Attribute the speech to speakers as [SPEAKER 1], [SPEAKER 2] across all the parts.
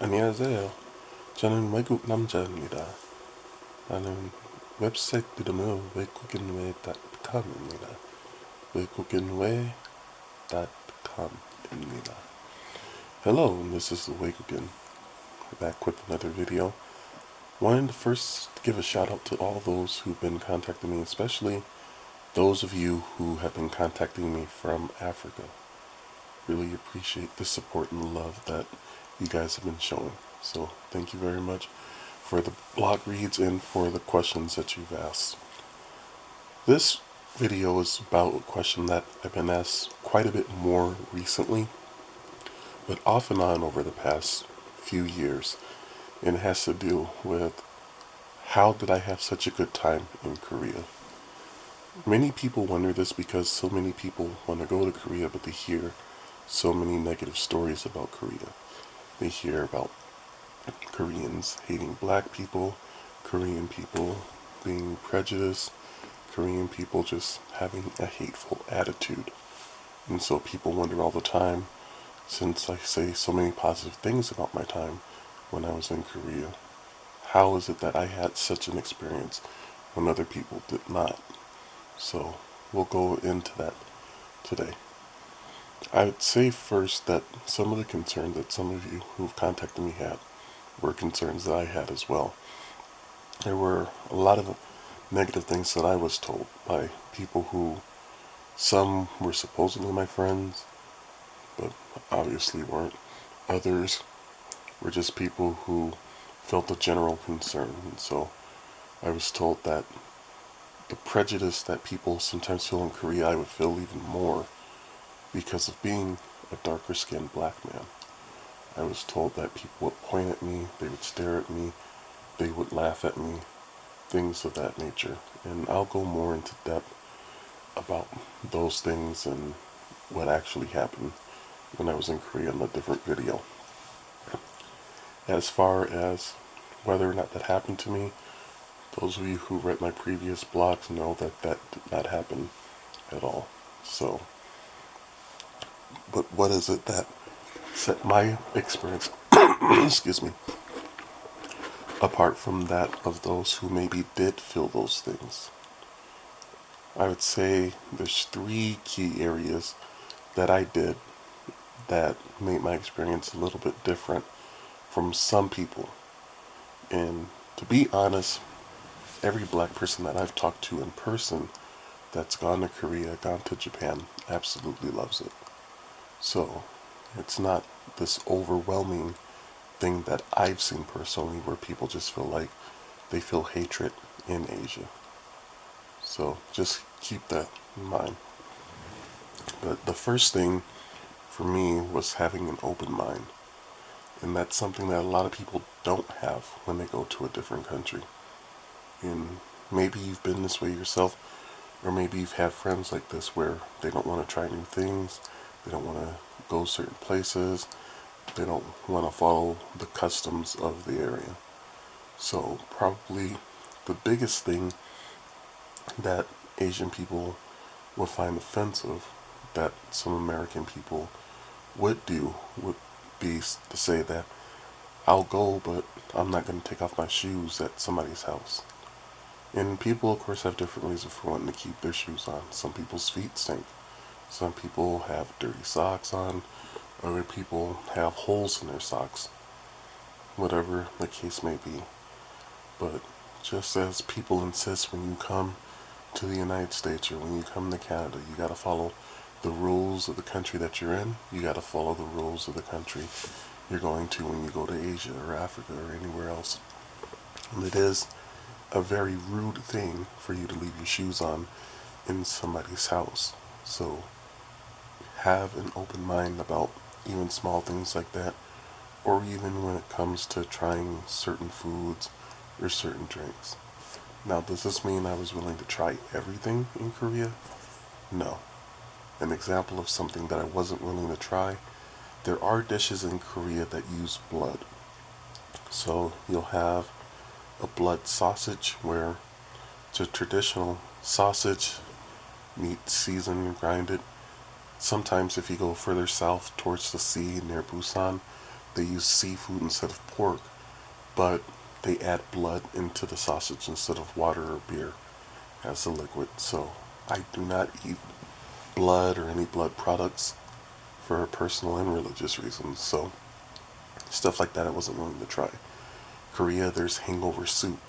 [SPEAKER 1] 안녕하세요. 저는 외국 남자입니다. 나는 웹사이트 이름은 waycookinway.com입니다. waycookinway.com입니다. Hello, this is the Waygookin. Back with another video. Wanted to first give a shout out to all those who've been contacting me, especially those of you who have been contacting me from Africa. Really appreciate the support and the love that you guys have been showing. So thank you very much for the blog reads and for the questions that you've asked. This video is about a question that I've been asked quite a bit more recently, but off and on over the past few years, and it has to do with how did I have such a good time in Korea? Many people wonder this because so many people want to go to Korea, but they hear so many negative stories about Korea. They hear about Koreans hating black people, Korean people being prejudiced, Korean people just having a hateful attitude. And so people wonder all the time, since I say so many positive things about my time when I was in Korea, how is it that I had such an experience when other people did not? So we'll go into that today. I would say first that some of the concerns that some of you who've contacted me had were concerns that I had as well. There were a lot of negative things that I was told by people who, some were supposedly my friends, but obviously weren't. Others were just people who felt a general concern. And so I was told that the prejudice that people sometimes feel in Korea, I would feel even more because of being a darker skinned black man. I was told that people would point at me, they would stare at me, they would laugh at me, things of that nature. And I'll go more into depth about those things and what actually happened when I was in Korea in a different video. As far as whether or not that happened to me, those of you who read my previous blogs know that that did not happen at all. So, but what is it that set my experience, excuse me, apart from that of those who maybe did feel those things? I would say there's three key areas that I did that made my experience a little bit different from some people. And to be honest, every black person that I've talked to in person that's gone to Korea, gone to Japan, absolutely loves it. So it's not this overwhelming thing that I've seen personally where people just feel like they feel hatred in Asia. So just keep that in mind. But the first thing for me was having an open mind. And that's something that a lot of people don't have when they go to a different country. And maybe you've been this way yourself, or maybe you've had friends like this where they don't want to try new things, they don't want to go certain places, they don't want to follow the customs of the area. So probably the biggest thing that Asian people would find offensive that some American people would do would be to say that I'll go, but I'm not going to take off my shoes at somebody's house. And people, of course, have different reasons for wanting to keep their shoes on. Some people's feet stink. Some people have dirty socks on. Other people have holes in their socks. Whatever the case may be. But just as people insist when you come to the United States or when you come to Canada, you gotta follow the rules of the country that you're in. You gotta follow the rules of the country you're going to when you go to Asia or Africa or anywhere else. And it is a very rude thing for you to leave your shoes on in somebody's house. So have an open mind about even small things like that, or even when it comes to trying certain foods or certain drinks. Now, does this mean I was willing to try everything in Korea? No. An example of something that I wasn't willing to try, there are dishes in Korea that use blood. So you'll have a blood sausage where it's a traditional sausage, meat seasoned and grinded. Sometimes if you go further south towards the sea near Busan, they use seafood instead of pork, but they add blood into the sausage instead of water or beer as a liquid. So I do not eat blood or any blood products for personal and religious reasons. So stuff like that I wasn't willing to try. Korea, there's hangover soup,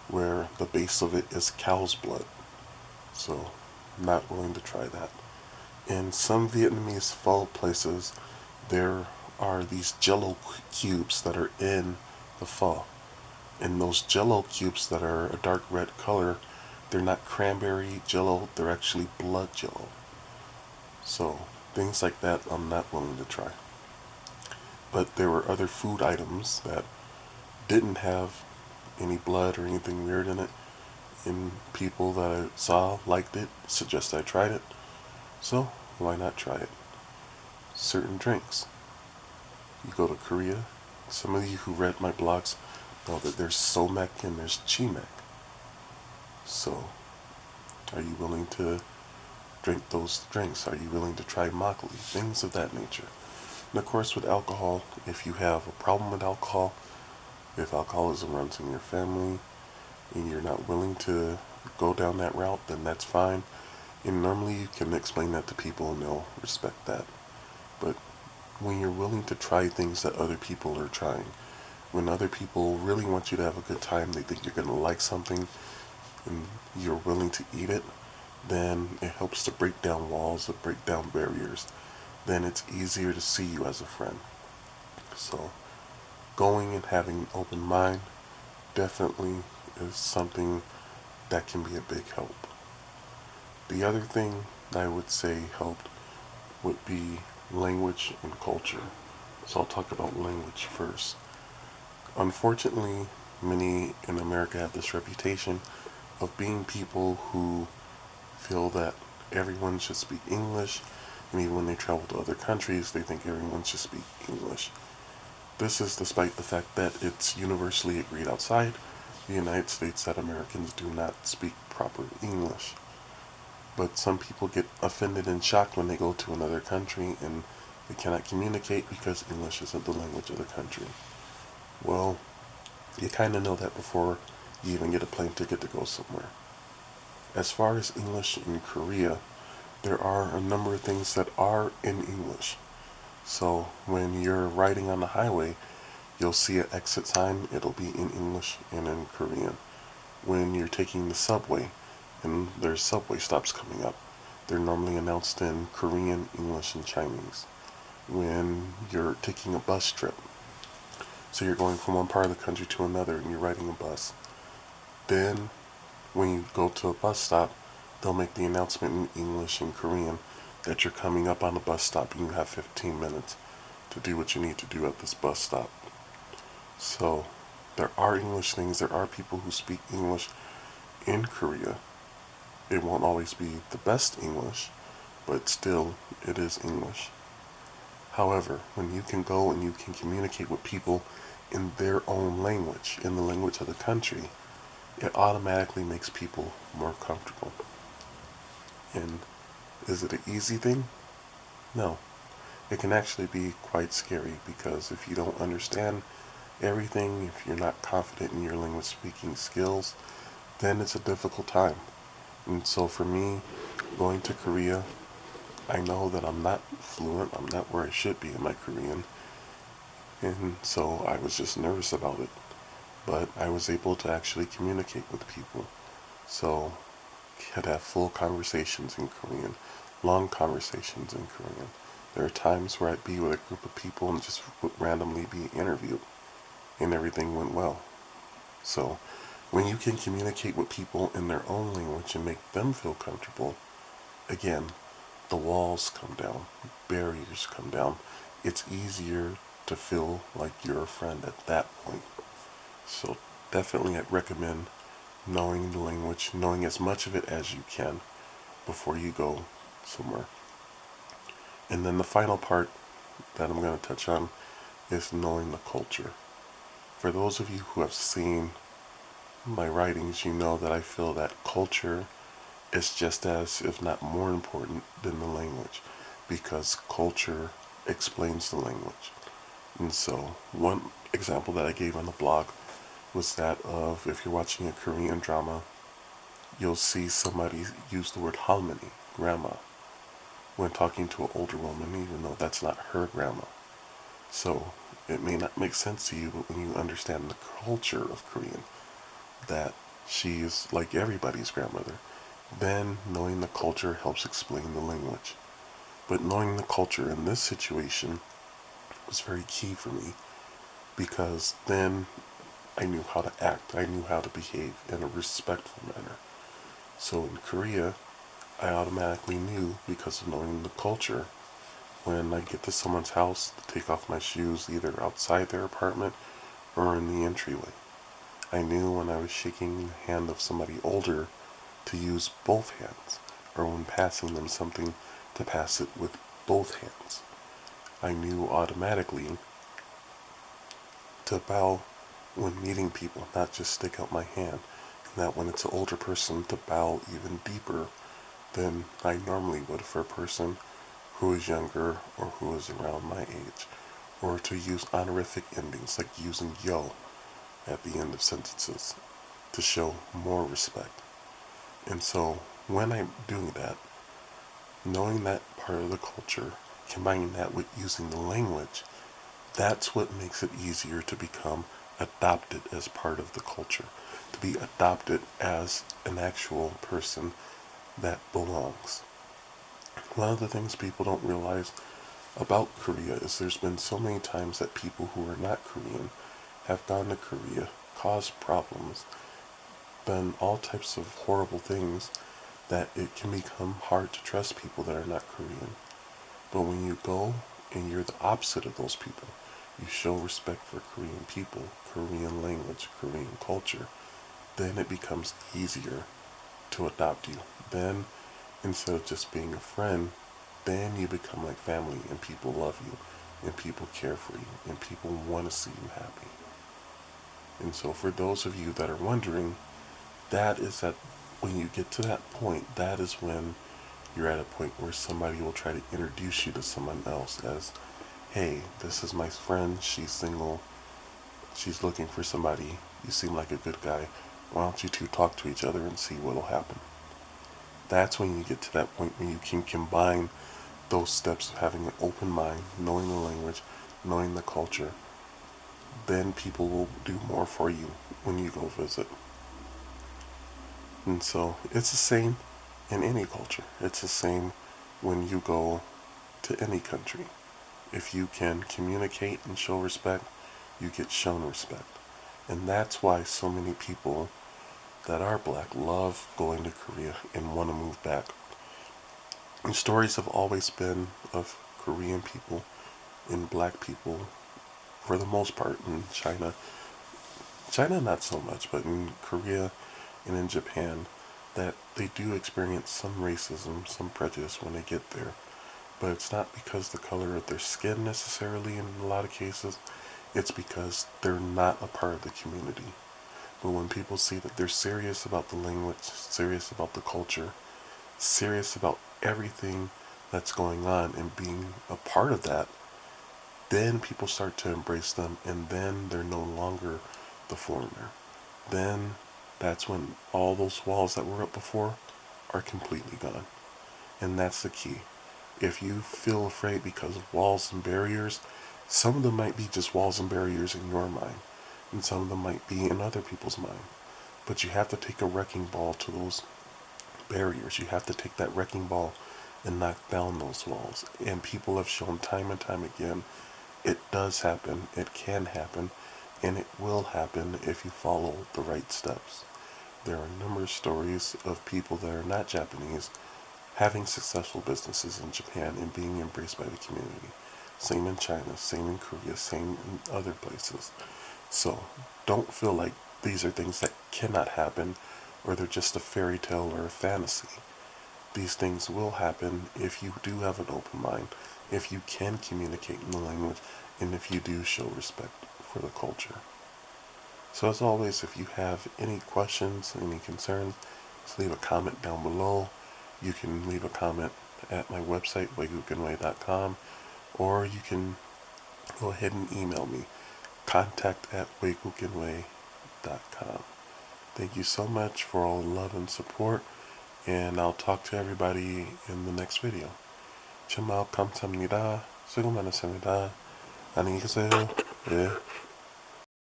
[SPEAKER 1] where the base of it is cow's blood. So not willing to try that. In some Vietnamese pho places, there are these jello cubes that are in the pho. And those jello cubes that are a dark red color, they're not cranberry jello, they're actually blood jello. So things like that I'm not willing to try. But there were other food items that didn't have any blood or anything weird in it, and people that I saw liked it, suggested I tried it. So why not try it? Certain drinks. You go to Korea, some of you who read my blogs know that there's somek and there's chimek. So are you willing to drink those drinks? Are you willing to try makgeolli? Things of that nature. And of course with alcohol, if you have a problem with alcohol, if alcoholism runs in your family, and you're not willing to go down that route, then that's fine. And normally you can explain that to people and they'll respect that. But when you're willing to try things that other people are trying, when other people really want you to have a good time, they think you're going to like something, and you're willing to eat it, then it helps to break down walls, to break down barriers. Then it's easier to see you as a friend. So going and having an open mind definitely is something that can be a big help. The other thing that I would say helped would be language and culture. So I'll talk about language first. Unfortunately, many in America have this reputation of being people who feel that everyone should speak English, and even when they travel to other countries, they think everyone should speak English. This is despite the fact that it's universally agreed outside the United States that Americans do not speak proper English. But some people get offended and shocked when they go to another country and they cannot communicate because English isn't the language of the country. Well, you kind of know that before you even get a plane ticket to go somewhere. As far as English in Korea, there are a number of things that are in English. So when you're riding on the highway, you'll see an exit sign, it'll be in English and in Korean. When you're taking the subway, and there's subway stops coming up, they're normally announced in Korean, English, and Chinese. When you're taking a bus trip, so you're going from one part of the country to another and you're riding a bus, then when you go to a bus stop, they'll make the announcement in English and Korean that you're coming up on the bus stop and you have 15 minutes to do what you need to do at this bus stop. So there are English things, there are people who speak English in Korea. It won't always be the best English, but still it is English. However, when you can go and you can communicate with people in their own language, in the language of the country, it automatically makes people more comfortable. And is it an easy thing? No. It can actually be quite scary because if you don't understand everything, if you're not confident in your language speaking skills, then it's a difficult time. And so for me, going to Korea, I know that I'm not fluent, I'm not where I should be in my Korean, and so I was just nervous about it. But I was able to actually communicate with people. So could have full conversations in Korean, long conversations in Korean. There are times where I'd be with a group of people and just would randomly be interviewed, and everything went well. So when you can communicate with people in their own language and make them feel comfortable, again, the walls come down, barriers come down. It's easier to feel like you're a friend at that point. So definitely I'd recommend knowing the language, knowing as much of it as you can before you go somewhere. And then the final part that I'm going to touch on is knowing the culture. For those of you who have seen my writings, you know that I feel that culture is just as, if not more important than the language, because culture explains the language. And so one example that I gave on the blog was that of if you're watching a Korean drama, you'll see somebody use the word halmoni, grandma, when talking to an older woman, even though that's not her grandma. So it may not make sense to you, but when you understand the culture of Korean, that she is like everybody's grandmother, then knowing the culture helps explain the language. But knowing the culture in this situation was very key for me because then I knew how to act, I knew how to behave in a respectful manner. So in Korea, I automatically knew because of knowing the culture when I get to someone's house to take off my shoes either outside their apartment or in the entryway. I knew when I was shaking the hand of somebody older to use both hands, or when passing them something to pass it with both hands. I knew automatically to bow when meeting people, not just stick out my hand, and that when it's an older person to bow even deeper than I normally would for a person who is younger or who is around my age, or to use honorific endings like using yo at the end of sentences to show more respect. And so when I'm doing that, knowing that part of the culture, combining that with using the language, that's what makes it easier to become adopted as part of the culture, to be adopted as an actual person that belongs. One of the things people don't realize about Korea is there's been so many times that people who are not Korean have gone to Korea, caused problems, done all types of horrible things that it can become hard to trust people that are not Korean. But when you go and you're the opposite of those people, you show respect for Korean people, Korean language, Korean culture, then it becomes easier to adopt you. Then, instead of just being a friend, then you become like family and people love you and people care for you and people want to see you happy. And so for those of you that are wondering, that is that when you get to that point, that is when you're at a point where somebody will try to introduce you to someone else as, hey, this is my friend, she's single, she's looking for somebody, you seem like a good guy, why don't you two talk to each other and see what'll happen. That's when you get to that point when you can combine those steps of having an open mind, knowing the language, knowing the culture, then people will do more for you when you go visit. And so it's the same in any culture. It's the same when you go to any country. If you can communicate and show respect, you get shown respect. And that's why so many people that are black love going to Korea and want to move back. And stories have always been of Korean people and black people, for the most part, in China. China, not so much, but in Korea and in Japan, that they do experience some racism, some prejudice when they get there. But it's not because the color of their skin necessarily in a lot of cases. It's because they're not a part of the community. But when people see that they're serious about the language, serious about the culture, serious about everything that's going on and being a part of that, then people start to embrace them and then they're no longer the foreigner. Then that's when all those walls that were up before are completely gone. And that's the key. If you feel afraid because of walls and barriers, some of them might be just walls and barriers in your mind, and some of them might be in other people's mind. But you have to take a wrecking ball to those barriers. You have to take that wrecking ball and knock down those walls. And people have shown time and time again it does happen, it can happen, and it will happen if you follow the right steps. There are numerous stories of people that are not Japanese having successful businesses in Japan and being embraced by the community. Same in China, same in Korea, same in other places. So don't feel like these are things that cannot happen or they're just a fairy tale or a fantasy. These things will happen if you do have an open mind, if you can communicate in the language, and if you do show respect for the culture. So as always, if you have any questions, any concerns, just leave a comment down below. You can leave a comment at my website, WaygookinWay.com, or you can go ahead and email me. contact@WaygookinWay.com. Thank you so much for all the love and support, and I'll talk to everybody in the next video. 정말 감사합니다. 수고 많으십니다. 안녕히 계세요. 예.